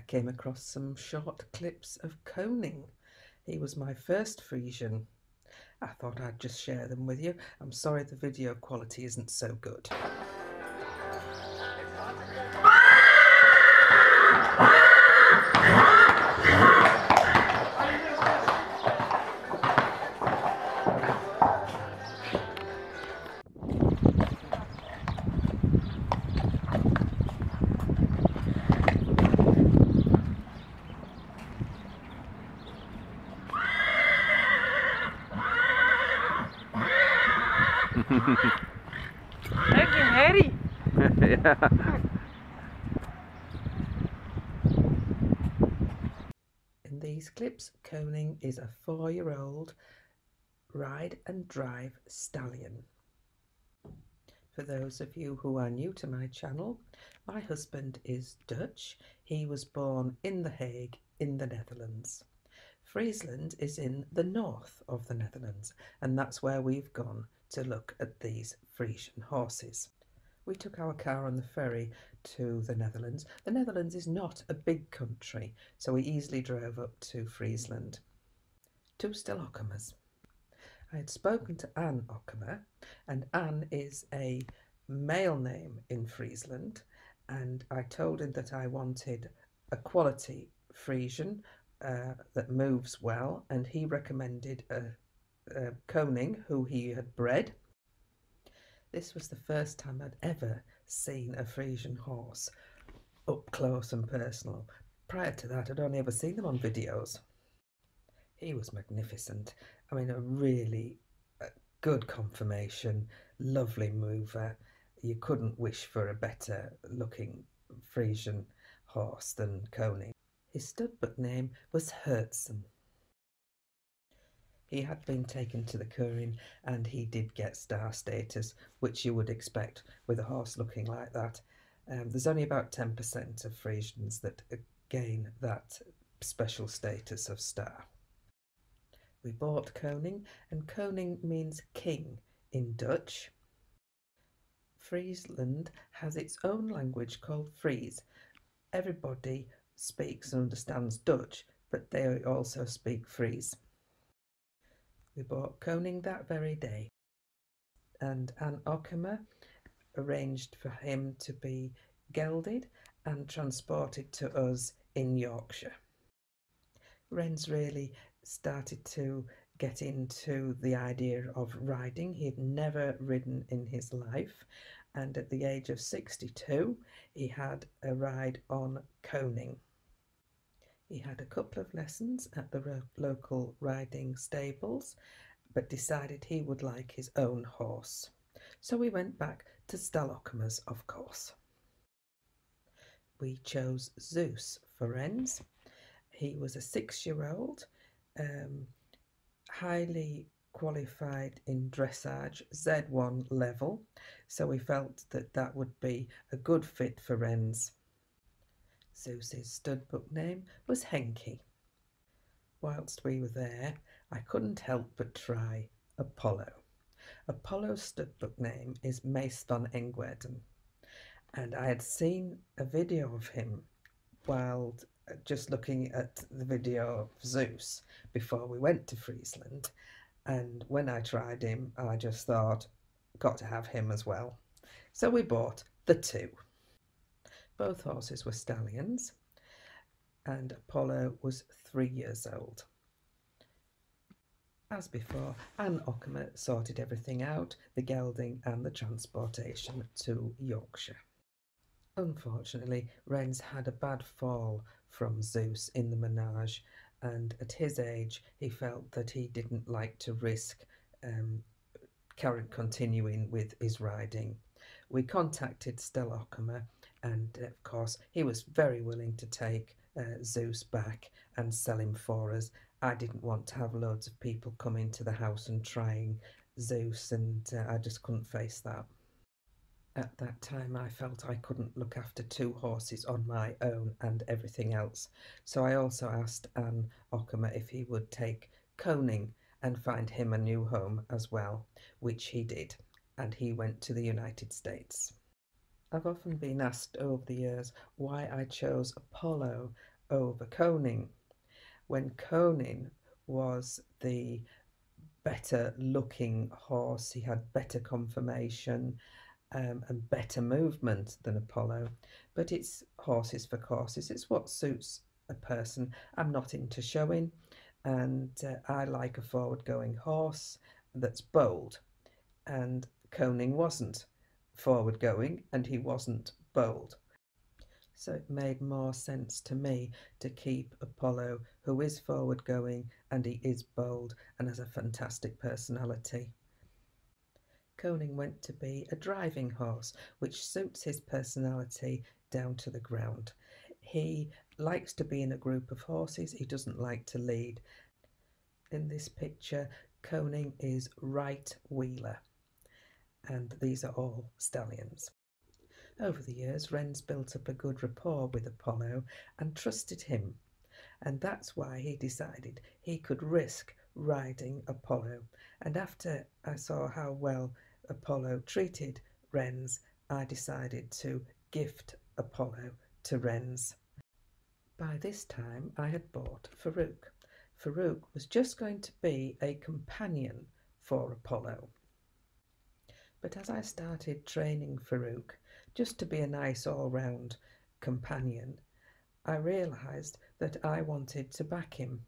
came across some short clips of Koning. He was my first Friesian. I thought I'd just share them with you. I'm sorry the video quality isn't so good. Harry. Yeah. In these clips, Koning is a 4-year-old ride and drive stallion. For those of you who are new to my channel, my husband is Dutch. He was born in The Hague in the Netherlands. Friesland is in the north of the Netherlands, and that's where we've gone to look at these Friesian horses. We took our car on the ferry to the Netherlands. The Netherlands is not a big country, so we easily drove up to Friesland. 2 Ster Status. I had spoken to Anne Okkemer, and Anne is a male name in Friesland, and I told him that I wanted a quality Friesian that moves well, and he recommended a Koning who he had bred. This was the first time I'd ever seen a Friesian horse up close and personal. Prior to that, I'd only ever seen them on videos. He was magnificent. I mean, a really good conformation, lovely mover. You couldn't wish for a better looking Friesian horse than Koning. His studbook name was Hertzen. He had been taken to the Koning and he did get Ster Status, which you would expect with a horse looking like that. There's only about 10% of Friesians that gain that special status of star. We bought Koning, and Koning means king in Dutch. Friesland has its own language called Fries. Everybody speaks and understands Dutch, but they also speak Fries. We bought Koning that very day, and Anne Okkemer arranged for him to be gelded and transported to us in Yorkshire. Ren's really started to get into the idea of riding. He had never ridden in his life, and at the age of 62 he had a ride on Koning. He had a couple of lessons at the local riding stables, but decided he would like his own horse. So we went back to Stalocker's, of course. We chose Zeus for Ren's. He was a 6-year-old, highly qualified in dressage, Z1 level, so we felt that that would be a good fit for Ren's. Zeus's studbook name was Henke. Whilst we were there, I couldn't help but try Apollo. Apollo's studbook name is Mees van Engwerden, and I had seen a video of him while just looking at the video of Zeus before we went to Friesland, and when I tried him I just thought, got to have him as well. So we bought the 2. Both horses were stallions, and Apollo was 3 years old. As before, Anne Okkemer sorted everything out, the gelding and the transportation to Yorkshire. Unfortunately, Ren's had a bad fall from Zeus in the menage, and at his age he felt that he didn't like to risk continuing with his riding. We contacted Ster Okkemer, and of course he was very willing to take Zeus back and sell him for us. I didn't want to have loads of people coming to the house and trying Zeus, and I just couldn't face that. At that time I felt I couldn't look after 2 horses on my own and everything else, so I also asked Anne Okkemer if he would take Koning and find him a new home as well, which he did, and he went to the United States. I've often been asked over the years why I chose Apollo over Koning, when Koning was the better looking horse. He had better conformation and better movement than Apollo, but it's horses for courses. It's what suits a person. I'm not into showing, and I like a forward going horse that's bold, and Koning wasn't forward going and he wasn't bold. So it made more sense to me to keep Apollo, who is forward going and he is bold and has a fantastic personality. Koning went to be a driving horse, which suits his personality down to the ground. He likes to be in a group of horses, he doesn't like to lead. In this picture, Koning is right wheeler, and these are all stallions. Over the years, Ren's built up a good rapport with Apollo and trusted him, and that's why he decided he could risk riding Apollo. And after I saw how well Apollo treated Ren's, I decided to gift Apollo to Ren's. By this time, I had bought Farouk. Farouk was just going to be a companion for Apollo. But as I started training Farouk, just to be a nice all-round companion, I realised that I wanted to back him.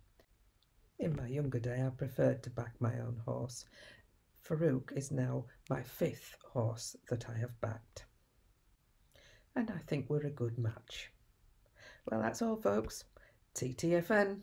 In my younger day, I preferred to back my own horse. Farouk is now my 5th horse that I have backed. And I think we're a good match. Well, that's all, folks. TTFN.